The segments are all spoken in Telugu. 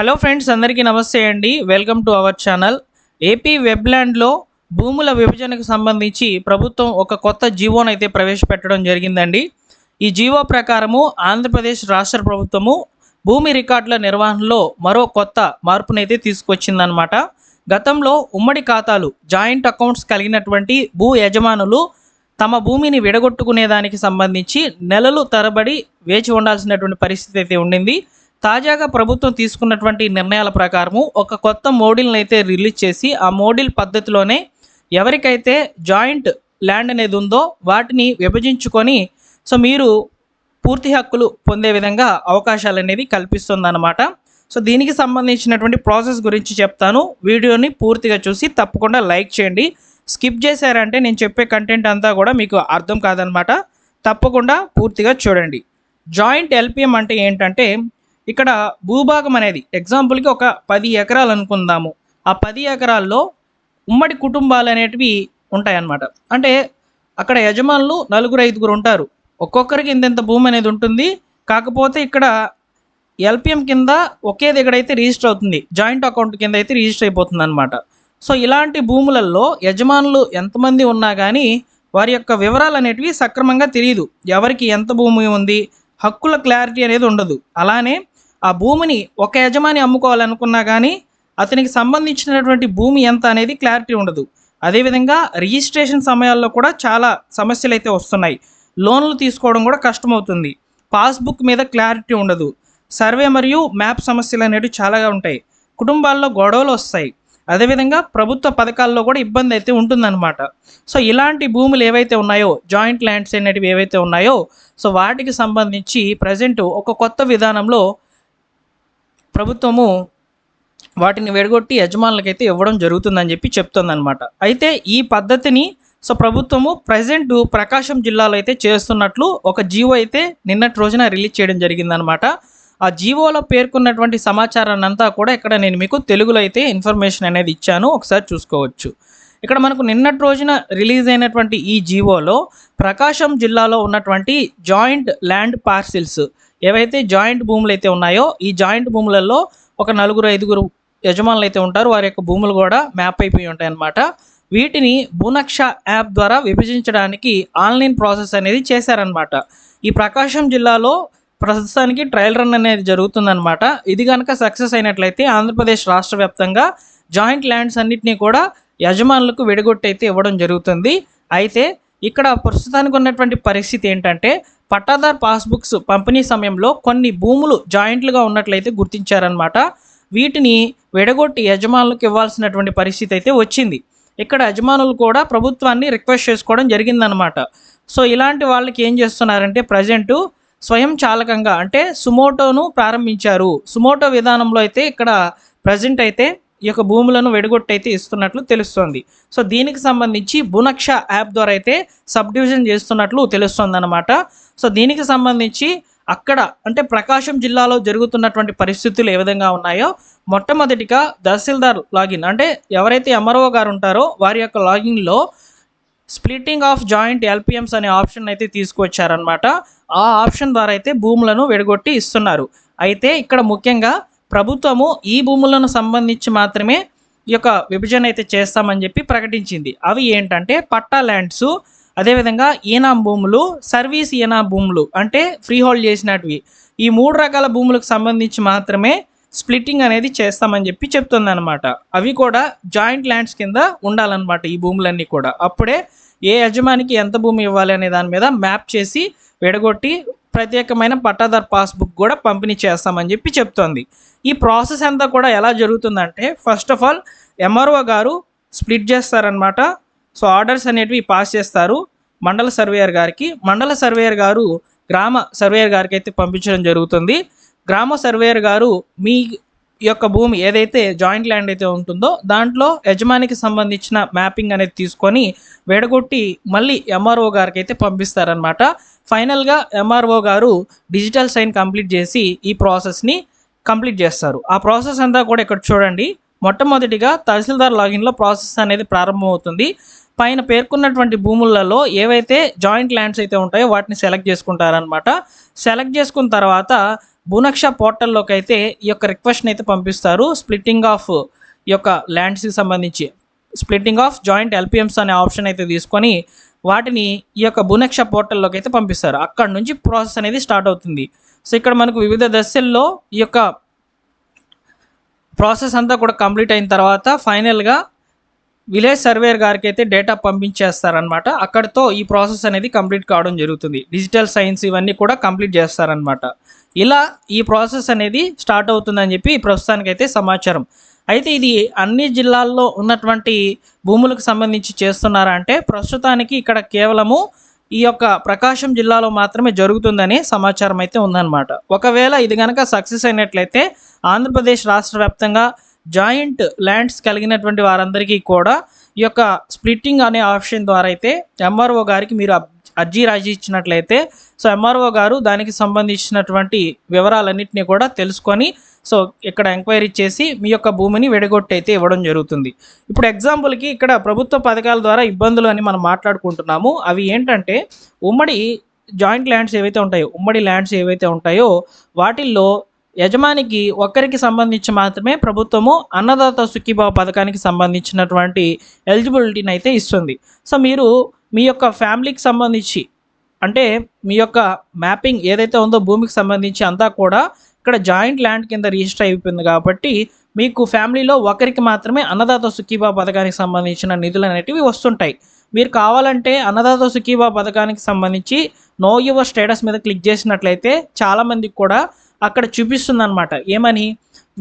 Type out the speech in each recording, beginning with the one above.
హలో ఫ్రెండ్స్, అందరికీ నమస్తే అండి. Welcome to our channel. AP వెబ్‌ల్యాండ్‌లో భూముల విభజనకు సంబంధించి ప్రభుత్వం ఒక కొత్త జీవోనైతే ప్రవేశపెట్టడం జరిగిందండి. ఈ జీవో ప్రకారము ఆంధ్రప్రదేశ్ రాష్ట్ర ప్రభుత్వము భూమి రికార్డుల నిర్వహణలో మరో కొత్త మార్పునైతే తీసుకొచ్చిందనమాట. గతంలో ఉమ్మడి ఖాతాలు జాయింట్ అకౌంట్స్ కలిగినటువంటి భూ యజమానులు తమ భూమిని విడగొట్టుకునేదానికి సంబంధించి నెలలు తరబడి వేచి ఉండాల్సినటువంటి పరిస్థితి అయితే ఉండింది. తాజాగా ప్రభుత్వం తీసుకున్నటువంటి నిర్ణయాల ప్రకారము ఒక కొత్త మోడల్ని అయితే రిలీజ్ చేసి ఆ మోడల్ పద్ధతిలోనే ఎవరికైతే జాయింట్ ల్యాండ్ అనేది ఉందో వాటిని విభజించుకొని మీరు పూర్తి హక్కులు పొందే విధంగా అవకాశాలు అనేవి కల్పిస్తుందన్నమాట. దీనికి సంబంధించినటువంటి ప్రాసెస్ గురించి చెప్తాను. వీడియోని పూర్తిగా చూసి తప్పకుండా లైక్ చేయండి. స్కిప్ చేశారంటే నేను చెప్పే కంటెంట్ అంతా కూడా మీకు అర్థం కాదనమాట. తప్పకుండా పూర్తిగా చూడండి. జాయింట్ ఎల్పిఎం అంటే ఏంటంటే ఇక్కడ భూభాగం అనేది ఎగ్జాంపుల్కి ఒక 10 ఎకరాలు అనుకుందాము. ఆ 10 ఎకరాల్లో ఉమ్మడి కుటుంబాలు అనేటివి ఉంటాయన్నమాట. అంటే అక్కడ యజమానులు 4-5 ఉంటారు. ఒక్కొక్కరికి ఇంత భూమి అనేది ఉంటుంది. కాకపోతే ఇక్కడ ఎల్పిఎం కింద ఒకే దగ్గర అయితే రిజిస్టర్ అవుతుంది, జాయింట్ అకౌంట్ కింద అయితే రిజిస్టర్ అయిపోతుంది అనమాట. ఇలాంటి భూములలో యజమానులు ఎంతమంది ఉన్నా కానీ వారి యొక్క వివరాలు అనేటివి సక్రమంగా తెలియదు. ఎవరికి ఎంత భూమి ఉంది, హక్కుల క్లారిటీ అనేది ఉండదు. అలానే ఆ భూమిని ఒక యజమాని అమ్ముకోవాలనుకున్నా కానీ అతనికి సంబంధించినటువంటి భూమి ఎంత అనేది క్లారిటీ ఉండదు. అదేవిధంగా రిజిస్ట్రేషన్ సమయాల్లో కూడా చాలా సమస్యలు అయితే వస్తున్నాయి. లోన్లు తీసుకోవడం కూడా కష్టమవుతుంది. పాస్బుక్ మీద క్లారిటీ ఉండదు. సర్వే మరియు మ్యాప్ సమస్యలు అనేవి చాలాగా ఉంటాయి. కుటుంబాల్లో గొడవలు వస్తాయి. అదేవిధంగా ప్రభుత్వ పథకాల్లో కూడా ఇబ్బంది అయితే ఉంటుందన్నమాట. ఇలాంటి భూములు ఏవైతే ఉన్నాయో, జాయింట్ ల్యాండ్స్ అనేటివి ఏవైతే ఉన్నాయో వాటికి సంబంధించి ప్రజెంట్ ఒక కొత్త విధానంలో ప్రభుత్వము వాటిని విడగొట్టి యజమానులకైతే ఇవ్వడం జరుగుతుందని చెప్పి చెప్తుందన్నమాట. అయితే ఈ పద్ధతిని ప్రభుత్వము ప్రజెంట్ ప్రకాశం జిల్లాలో అయితే చేస్తున్నట్లు ఒక జీవో అయితే నిన్నటి రోజున రిలీజ్ చేయడం జరిగిందనమాట. ఆ జీవోలో పేర్కొన్నటువంటి సమాచారాన్ని అంతా కూడా ఇక్కడ నేను మీకు తెలుగులో అయితే ఇన్ఫర్మేషన్ అనేది ఇచ్చాను, ఒకసారి చూసుకోవచ్చు. ఇక్కడ మనకు నిన్నటి రోజున రిలీజ్ అయినటువంటి ఈ జీవోలో ప్రకాశం జిల్లాలో ఉన్నటువంటి జాయింట్ ల్యాండ్ పార్సిల్స్ ఏవైతే జాయింట్ భూములు అయితే ఉన్నాయో ఈ జాయింట్ భూములలో ఒక 4-5 యజమానులు అయితే ఉంటారు. వారి యొక్క భూములు కూడా మ్యాప్ అయిపోయి ఉంటాయి అన్నమాట. వీటిని భూనక్ష యాప్ ద్వారా విభజించడానికి ఆన్లైన్ ప్రాసెస్ అనేది చేశారనమాట. ఈ ప్రకాశం జిల్లాలో ప్రస్తుతానికి ట్రయల్ రన్ అనేది జరుగుతుందన్నమాట. ఇది కనుక సక్సెస్ అయినట్లయితే ఆంధ్రప్రదేశ్ రాష్ట్ర వ్యాప్తంగా జాయింట్ ల్యాండ్స్ అన్నింటినీ కూడా యజమానులకు విడగొట్టి అయితే ఇవ్వడం జరుగుతుంది. అయితే ఇక్కడ ప్రస్తుతానికి ఉన్నటువంటి పరిస్థితి ఏంటంటే పట్టాదార్ పాస్బుక్స్ పంపిణీ సమయంలో కొన్ని భూములు జాయింట్లుగా ఉన్నట్లయితే గుర్తించారనమాట. వీటిని విడగొట్టి యజమానులకు ఇవ్వాల్సినటువంటి పరిస్థితి అయితే వచ్చింది. ఇక్కడ యజమానులు కూడా ప్రభుత్వాన్ని రిక్వెస్ట్ చేసుకోవడం జరిగిందనమాట. ఇలాంటి వాళ్ళకి ఏం చేస్తున్నారంటే ప్రజెంటు స్వయం చాలకంగా అంటే సుమోటోను ప్రారంభించారు. సుమోటో విధానంలో అయితే ఇక్కడ ప్రజెంట్ అయితే ఈ యొక్క భూములను విడగొట్టి అయితే ఇస్తున్నట్లు తెలుస్తోంది. దీనికి సంబంధించి భూనక్ష యాప్ ద్వారా అయితే సబ్ డివిజన్ చేస్తున్నట్లు తెలుస్తుంది అనమాట. దీనికి సంబంధించి అక్కడ అంటే ప్రకాశం జిల్లాలో జరుగుతున్నటువంటి పరిస్థితులు ఏ విధంగా ఉన్నాయో మొట్టమొదటిగా తహసీల్దార్ లాగిన్ అంటే ఎవరైతే ఎంఆర్ఓ గారు ఉంటారో వారి యొక్క లాగిన్లో స్ప్లిట్టింగ్ ఆఫ్ జాయింట్ ఎల్పిఎంస్ అనే ఆప్షన్ అయితే తీసుకొచ్చారనమాట. ఆ ఆప్షన్ ద్వారా అయితే భూములను విడగొట్టి ఇస్తున్నారు. అయితే ఇక్కడ ముఖ్యంగా ప్రభుత్వము ఈ భూములను సంబంధించి మాత్రమే ఈ యొక్క విభజన అయితే చేస్తామని చెప్పి ప్రకటించింది. అవి ఏంటంటే పట్టా ల్యాండ్స్, అదేవిధంగా ఈనాం భూములు, సర్వీస్ ఈనాం భూములు అంటే ఫ్రీ హోల్డ్ చేసినటివి. ఈ 3 రకాల భూములకు సంబంధించి మాత్రమే స్ప్లిట్టింగ్ అనేది చేస్తామని చెప్పి చెప్తుందన్నమాట. అవి కూడా జాయింట్ ల్యాండ్స్ కింద ఉండాలన్నమాట ఈ భూములన్నీ కూడా. అప్పుడే ఏ యజమానికి ఎంత భూమి ఇవ్వాలి అనే దాని మీద మ్యాప్ చేసి విడగొట్టి ప్రత్యేకమైన పట్టాదార్ పాస్బుక్ కూడా పంపిణీ చేస్తామని చెప్పి చెప్తోంది. ఈ ప్రాసెస్ అంతా కూడా ఎలా జరుగుతుందంటే ఫస్ట్ ఆఫ్ ఆల్ ఎంఆర్ఓ గారు స్ప్లిట్ చేస్తారనమాట. ఆర్డర్స్ అనేటివి పాస్ చేస్తారు మండల సర్వేయర్ గారికి. మండల సర్వేయర్ గారు గ్రామ సర్వేయర్ గారికి అయితే పంపించడం జరుగుతుంది. గ్రామ సర్వేయర్ గారు మీ యొక్క భూమి ఏదైతే జాయింట్ ల్యాండ్ అయితే ఉంటుందో దాంట్లో యజమానికి సంబంధించిన మ్యాపింగ్ అనేది తీసుకొని విడగొట్టి మళ్ళీ ఎంఆర్ఓ గారికి అయితే పంపిస్తారనమాట. ఫైనల్గా ఎంఆర్ఓ గారు డిజిటల్ సైన్ కంప్లీట్ చేసి ఈ ప్రాసెస్ని కంప్లీట్ చేస్తారు. ఆ ప్రాసెస్ అంతా కూడా ఇక్కడ చూడండి. మొట్టమొదటిగా తహసీల్దార్ లాగిన్లో ప్రాసెస్ అనేది ప్రారంభమవుతుంది. పైన పేర్కొన్నటువంటి భూములలో ఏవైతే జాయింట్ ల్యాండ్స్ అయితే ఉంటాయో వాటిని సెలెక్ట్ చేసుకుంటారనమాట. సెలెక్ట్ చేసుకున్న తర్వాత భూనక్ష పోర్టల్లోకి అయితే ఈ యొక్క రిక్వెస్ట్ని అయితే పంపిస్తారు. స్ప్లిట్టింగ్ ఆఫ్ ఈ యొక్క ల్యాండ్స్కి సంబంధించి స్ప్లిట్టింగ్ ఆఫ్ జాయింట్ ఎల్పిఎంస్ అనే ఆప్షన్ అయితే తీసుకొని వాటిని ఈ యొక్క భూనక్ష పోర్టల్లోకి అయితే పంపిస్తారు. అక్కడ నుంచి ప్రాసెస్ అనేది స్టార్ట్ అవుతుంది. సో ఇక్కడ మనకు వివిధ దశల్లో ఈ యొక్క ప్రాసెస్ అంతా కూడా కంప్లీట్ అయిన తర్వాత ఫైనల్గా విలేజ్ సర్వేయర్ గారికి అయితే డేటా పంపించేస్తారనమాట. అక్కడితో ఈ ప్రాసెస్ అనేది కంప్లీట్ కావడం జరుగుతుంది. డిజిటల్ సైన్స్ ఇవన్నీ కూడా కంప్లీట్ చేస్తారనమాట. ఇలా ఈ ప్రాసెస్ అనేది స్టార్ట్ అవుతుందని చెప్పి ప్రస్తుతానికైతే సమాచారం. అయితే ఇది అన్ని జిల్లాల్లో ఉన్నటువంటి భూములకు సంబంధించి చేస్తున్నారా అంటే ప్రస్తుతానికి ఇక్కడ కేవలము ఈ యొక్క ప్రకాశం జిల్లాలో మాత్రమే జరుగుతుందని సమాచారం అయితే ఉందన్నమాట. ఒకవేళ ఇది కనుక సక్సెస్ అయినట్లయితే ఆంధ్రప్రదేశ్ రాష్ట్ర వ్యాప్తంగా జాయింట్ ల్యాండ్స్ కలిగినటువంటి వారందరికీ కూడా ఈ యొక్క స్ప్లిట్టింగ్ అనే ఆప్షన్ ద్వారా అయితే ఎంఆర్ఓ గారికి మీరు అర్జీ రాసి ఇచ్చినట్లయితే సో ఎంఆర్ఓ గారు దానికి సంబంధించినటువంటి వివరాలన్నింటినీ కూడా తెలుసుకొని సో ఇక్కడ ఎంక్వైరీ చేసి మీ యొక్క భూమిని విడగొట్టి అయితే ఇవ్వడం జరుగుతుంది. ఇప్పుడు ఎగ్జాంపుల్కి ఇక్కడ ప్రభుత్వ పథకాల ద్వారా ఇబ్బందులు అని మనం మాట్లాడుకుంటున్నాము. అవి ఏంటంటే ఉమ్మడి జాయింట్ ల్యాండ్స్ ఏవైతే ఉంటాయో వాటిల్లో యజమానికి ఒక్కరికి సంబంధించి మాత్రమే ప్రభుత్వము అన్నదాత సుఖీభావ పథకానికి సంబంధించినటువంటి ఎలిజిబిలిటీని అయితే ఇస్తుంది. సో మీరు మీ యొక్క ఫ్యామిలీకి సంబంధించి అంటే మీ యొక్క మ్యాపింగ్ ఏదైతే ఉందో భూమికి సంబంధించి అంతా కూడా ఇక్కడ జాయింట్ ల్యాండ్ కింద రిజిస్టర్ అయిపోయింది కాబట్టి మీకు ఫ్యామిలీలో ఒకరికి మాత్రమే అన్నదాత సుఖీభావ పథకానికి సంబంధించిన నిధులు అనేటివి వస్తుంటాయి. మీరు కావాలంటే అన్నదాత సుఖీభావ పథకానికి సంబంధించి నో యువర్ స్టేటస్ మీద క్లిక్ చేసినట్లయితే చాలామందికి కూడా అక్కడ చూపిస్తుంది అనమాట. ఏమని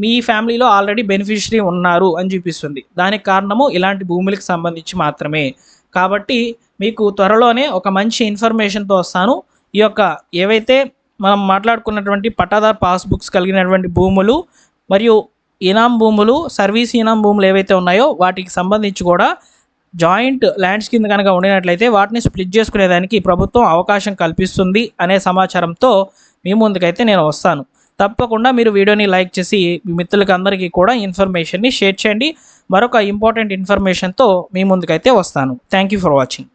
మీ ఫ్యామిలీలో ఆల్రెడీ బెనిఫిషరీ ఉన్నారు అని చూపిస్తుంది. దానికి కారణము ఇలాంటి భూములకు సంబంధించి మాత్రమే. కాబట్టి మీకు త్వరలోనే ఒక మంచి ఇన్ఫర్మేషన్తో వస్తాను. ఈ యొక్క ఏవైతే మనం మాట్లాడుకున్నటువంటి పట్టాదార్ పాస్బుక్స్ కలిగినటువంటి భూములు మరియు ఇనాం భూములు, సర్వీస్ ఇనాం భూములు ఏవైతే ఉన్నాయో వాటికి సంబంధించి కూడా జాయింట్ ల్యాండ్స్ కింద కనుక ఉండినట్లయితే వాటిని స్ప్లిట్ చేసుకునేదానికి ప్రభుత్వం అవకాశం కల్పిస్తుంది అనే సమాచారంతో మీ ముందుకైతే నేను వస్తాను. తప్పకుండా మీరు వీడియోని లైక్ చేసి మీ మిత్రులకి అందరికీ కూడా ఇన్ఫర్మేషన్ని షేర్ చేయండి. మరొక ఇంపార్టెంట్ ఇన్ఫర్మేషన్తో మీ ముందుకైతే వస్తాను. Thank you for watching.